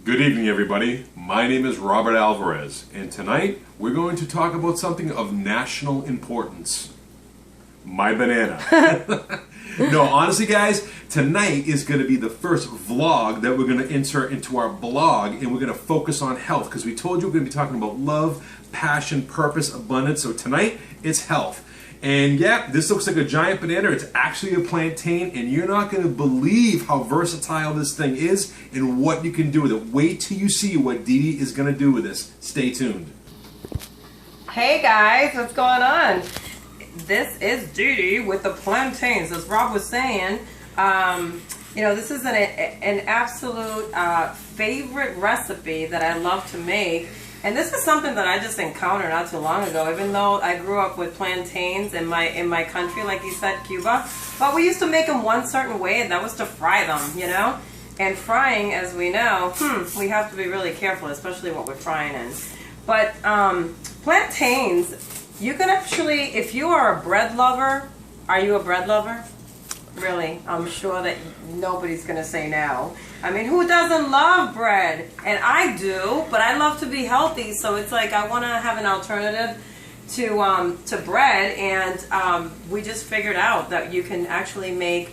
Good evening, everybody. My name is Robert Alvarez, and tonight we're going to talk about something of national importance. My banana. No, honestly, guys, tonight is going to be the first vlog that we're going to insert into our blog, and we're going to focus on health, because we told you we're going to be talking about love, passion, purpose, abundance. So tonight, it's health. And yeah, this looks like a giant banana. It's actually a plantain, and you're not going to believe how versatile this thing is and what you can do with it. Wait till you see what Dee Dee is going to do with this. Stay tuned. Hey guys, what's going on? This is Dee Dee with the plantains. As Rob was saying, you know, this is an absolute favorite recipe that I love to make. And this is something that I just encountered not too long ago, even though I grew up with plantains in my country, like you said, Cuba. But we used to make them one certain way, and that was to fry them, you know? And frying, as we know, we have to be really careful, especially what we're frying in. But plantains, you can actually, if you are a bread lover, are you a bread lover? Really, I'm sure that nobody's going to say no. I mean, who doesn't love bread? And I do, but I love to be healthy, so it's like I want to have an alternative to bread, and we just figured out that you can actually make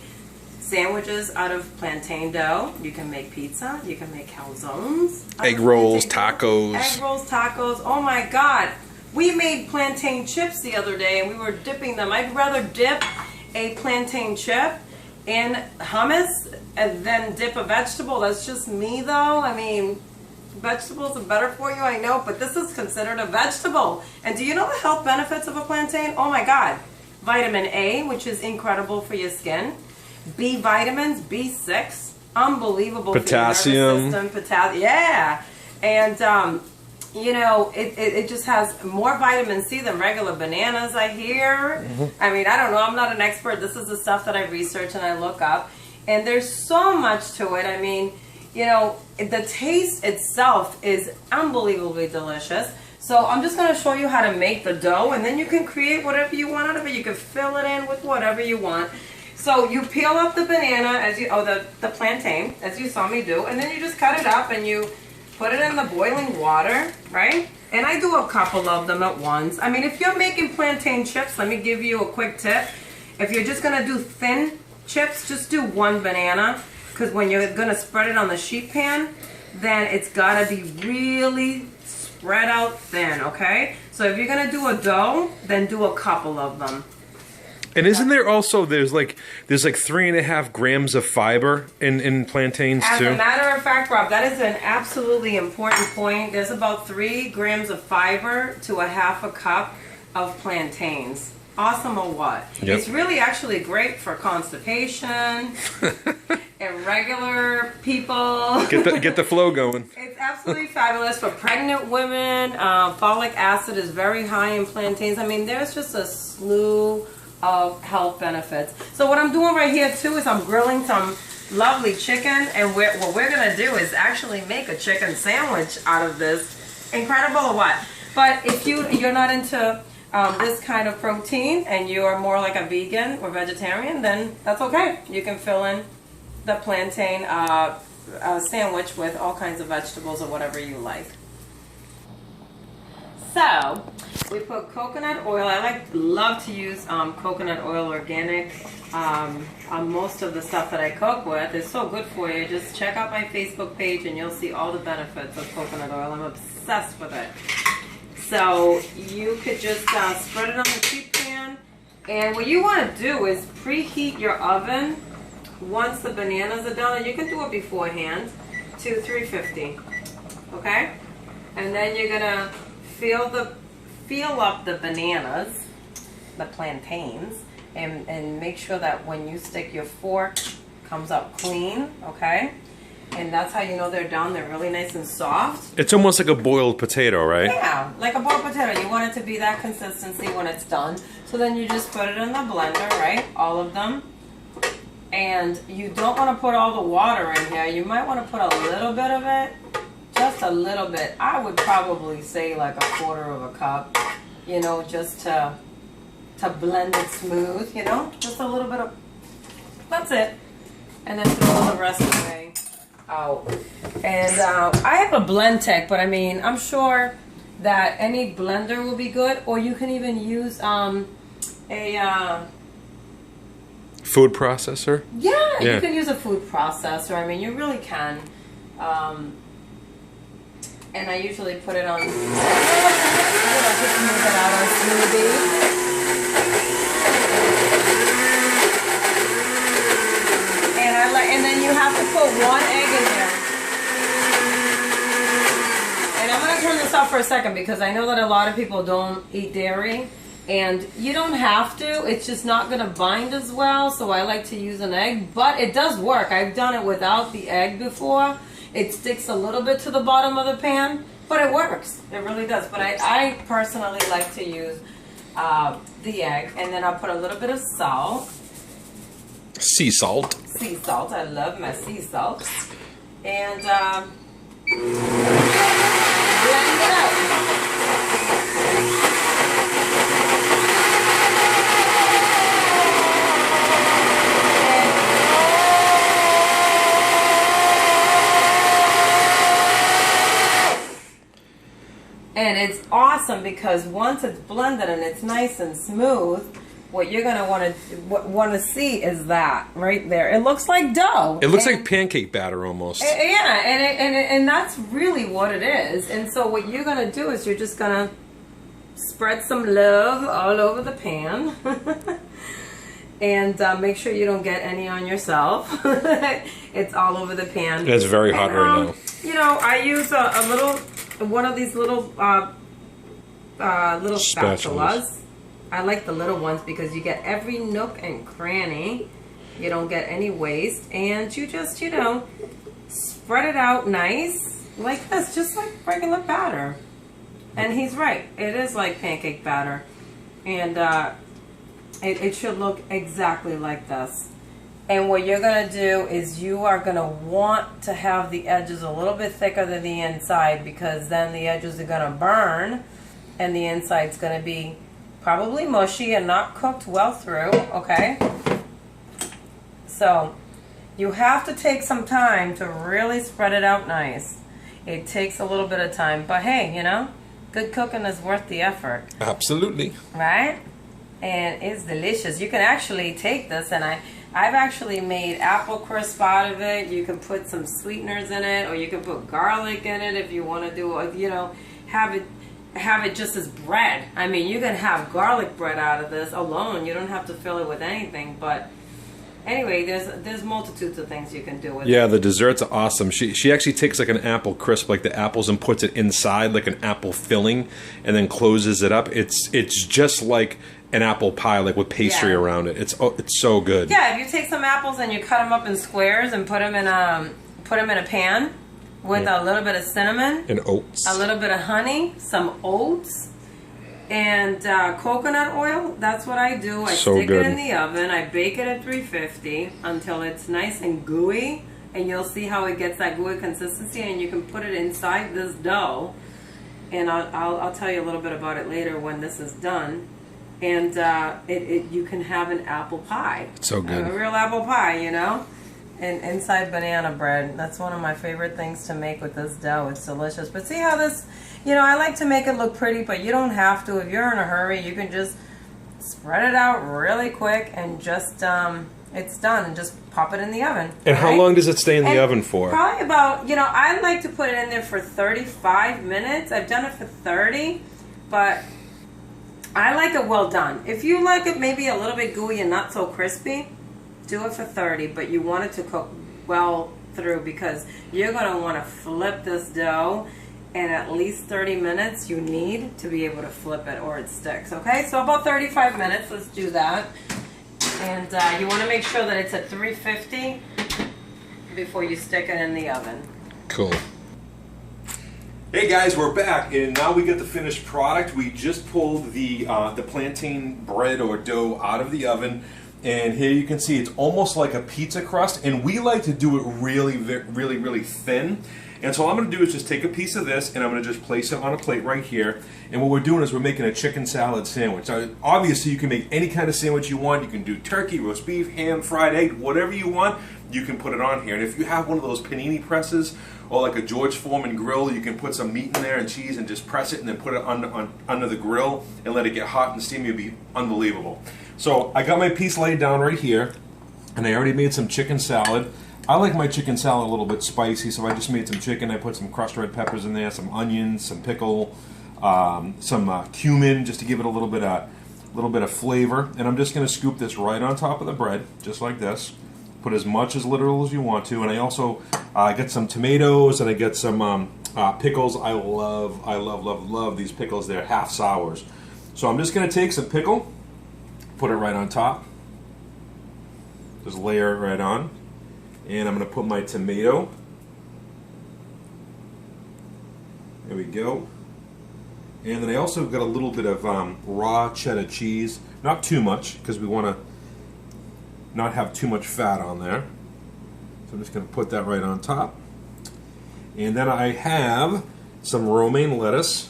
sandwiches out of plantain dough. You can make pizza. You can make calzones. Egg rolls, tacos. Egg rolls, tacos. Oh my God. We made plantain chips the other day, and we were dipping them. I'd rather dip a plantain chip in hummus and then dip a vegetable. That's just me, though. I mean, vegetables are better for you, I know, but this is considered a vegetable. And do you know the health benefits of a plantain? Oh my God. Vitamin A, which is incredible for your skin. B vitamins, B6, unbelievable. Potassium. For your nervous system. Yeah. And you know, it just has more vitamin C than regular bananas, I hear. I mean, I don't know. I'm not an expert. This is the stuff that I research and I look up. And there's so much to it. I mean, you know, the taste itself is unbelievably delicious. So I'm just going to show you how to make the dough, and then you can create whatever you want out of it. You can fill it in with whatever you want. So you peel up the banana, the plantain, as you saw me do, and then you just cut it up and you put it in the boiling water, right? And I do a couple of them at once. I mean, if you're making plantain chips, let me give you a quick tip. If you're just gonna do thin chips, just do one banana, because when you're gonna spread it on the sheet pan, then it's gotta be really spread out thin, okay? So if you're gonna do a dough, then do a couple of them. And isn't there also, there's like 3.5 grams of fiber in plantains too? As a matter of fact, Rob, that is an absolutely important point. There's about 3 grams of fiber to a half a cup of plantains. Awesome or what? Yep. It's really actually great for constipation, irregular people. Get the flow going. It's absolutely fabulous for pregnant women. Folic acid is very high in plantains. I mean, there's just a slew of health benefits. So what I'm doing right here too is I'm grilling some lovely chicken, and what we're gonna do is actually make a chicken sandwich out of this. Incredible or what? But if you're not into this kind of protein and you are more like a vegan or vegetarian, then that's okay. You can fill in the plantain sandwich with all kinds of vegetables or whatever you like. So we put coconut oil. I love to use coconut oil organic on most of the stuff that I cook with. It's so good for you. Just check out my Facebook page and you'll see all the benefits of coconut oil. I'm obsessed with it. So you could just spread it on the sheet pan. And what you want to do is preheat your oven once the bananas are done. And you can do it beforehand to 350. Okay? And then you're going to feel up the bananas, the plantains, and make sure that when you stick your fork, comes up clean, okay? And that's how you know they're done. They're really nice and soft. It's almost like a boiled potato, right? Yeah, like a boiled potato. You want it to be that consistency when it's done. So then you just put it in the blender, right? All of them. And you don't want to put all the water in here. You might want to put a little bit of it. Just a little bit. I would probably say like a quarter of a cup, you know, just to blend it smooth, you know, just a little bit of, that's it. And then throw the rest away. out. And I have a blend tech, but I mean, I'm sure that any blender will be good, or you can even use a Food processor? yeah, you can use a food processor. I mean, you really can. And I usually put it on, just move it out on smoothie. And then you have to put 1 egg in there. And I'm going to turn this off for a second because I know that a lot of people don't eat dairy. And you don't have to. It's just not going to bind as well. So I like to use an egg. But it does work. I've done it without the egg before. It sticks a little bit to the bottom of the pan. But it works. It really does. But I personally like to use the egg. And then I'll put a little bit of salt. Sea salt. Sea salt. I love my sea salt. And blend it out. And it's awesome because once it's blended and it's nice and smooth, what you're gonna want to see is that right there. It looks like dough. It looks like pancake batter almost. Yeah, and that's really what it is. And so what you're gonna do is you're just gonna spread some love all over the pan, and make sure you don't get any on yourself. It's all over the pan. It's very hot right now. You know, I use one of these little spatulas. I like the little ones because you get every nook and cranny. You don't get any waste. And you just, you know, spread it out nice like this, just like regular batter. And he's right. It is like pancake batter. And it should look exactly like this. And what you're going to do is you are going to want to have the edges a little bit thicker than the inside, because then the edges are going to burn and the inside's going to be probably mushy and not cooked well through, okay? So you have to take some time to really spread it out nice. It takes a little bit of time, but hey, you know, good cooking is worth the effort. Absolutely. Right? And it's delicious. You can actually take this, and I've actually made apple crisp out of it. You can put some sweeteners in it, or you can put garlic in it if you want to do, you know, have it just as bread. I mean, you can have garlic bread out of this alone. You don't have to fill it with anything. But anyway, there's multitudes of things you can do with it. Yeah, the desserts are awesome. She actually takes like an apple crisp, like the apples, and puts it inside like an apple filling, and then closes it up. It's just like an apple pie, like with pastry around it. It's so good. Yeah, if you take some apples and you cut them up in squares and put them in a pan with a little bit of cinnamon and oats, a little bit of honey, some oats, and coconut oil. That's what I do. I stick it in the oven. I bake it at 350 until it's nice and gooey, and you'll see how it gets that gooey consistency. And you can put it inside this dough, and I'll tell you a little bit about it later when this is done. And you can have an apple pie. So good. A real apple pie, you know? And inside banana bread. That's one of my favorite things to make with this dough. It's delicious. But see how this, you know, I like to make it look pretty, but you don't have to. If you're in a hurry, you can just spread it out really quick and just, it's done. And just pop it in the oven. And how long does it stay in the oven for? Probably about, you know, I like to put it in there for 35 minutes. I've done it for 30, but I like it well done. If you like it maybe a little bit gooey and not so crispy, do it for 30, but you want it to cook well through, because you're going to want to flip this dough, and at least 30 minutes you need to be able to flip it or it sticks, okay? So about 35 minutes, let's do that. And you want to make sure that it's at 350 before you stick it in the oven. Cool. Hey guys, we're back, and now we get the finished product. We just pulled the plantain bread or dough out of the oven, and here you can see it's almost like a pizza crust, and we like to do it really thin. And so all I'm going to do is just take a piece of this, and I'm going to just place it on a plate right here. And what we're doing is we're making a chicken salad sandwich. Now, obviously, you can make any kind of sandwich you want. You can do turkey, roast beef, ham, fried egg, whatever you want. you can put it on here. And if you have one of those panini presses or like a George Foreman grill, you can put some meat in there and cheese and just press it and then put it under the grill and let it get hot and steamy. It'll be unbelievable. So I got my piece laid down right here, and I already made some chicken salad. I like my chicken salad a little bit spicy, so I just made some chicken. I put some crushed red peppers in there, some onions, some pickle, some cumin, just to give it a little bit of flavor. And I'm just going to scoop this right on top of the bread, just like this. Put as much as literal as you want to. And I also get some tomatoes, and I get some pickles. I love these pickles. They're half sours. So I'm just going to take some pickle, put it right on top. Just layer it right on. And I'm going to put my tomato. There we go. And then I also got a little bit of raw cheddar cheese. Not too much, because we want to not have too much fat on there. So I'm just going to put that right on top. And then I have some romaine lettuce.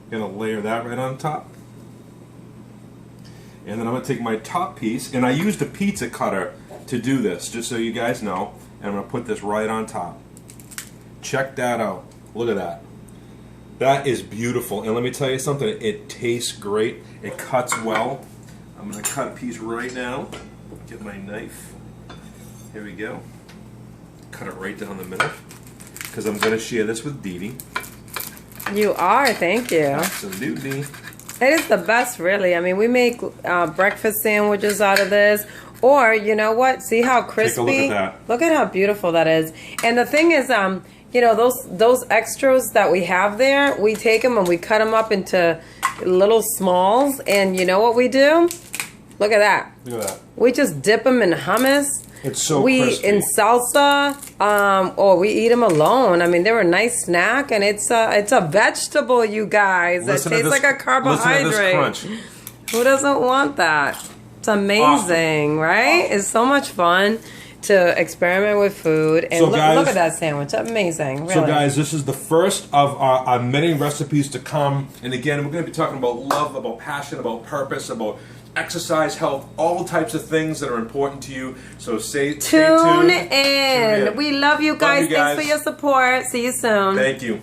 I'm going to layer that right on top. And then I'm going to take my top piece, and I used a pizza cutter to do this, just so you guys know. And I'm going to put this right on top. Check that out. Look at that. That is beautiful. And let me tell you something. It tastes great. It cuts well. I'm going to cut a piece right now. Get my knife. Here we go. Cut it right down the middle, because I'm going to share this with Dee Dee. You are, thank you. Absolutely. It is the best, really. I mean, we make breakfast sandwiches out of this. Or, you know what? See how crispy? Take a look at that. Look at how beautiful that is. And the thing is, you know, those extras that we have there, we take them and we cut them up into little smalls. And you know what we do? Look at that. Look at that. We just dip them in hummus. It's so crispy. In salsa, or we eat them alone. I mean, they're a nice snack, and it's a vegetable, you guys. It tastes like a carbohydrate. Listen to this crunch. Who doesn't want that? It's amazing, right? Awesome. It's so much fun to experiment with food. And so guys, look at that sandwich. Amazing, really. So guys, this is the first of our many recipes to come. And again, we're going to be talking about love, about passion, about purpose, about exercise, health, all types of things that are important to you. So stay tuned. Tune in. We love you guys. Thanks for your support. See you soon. Thank you.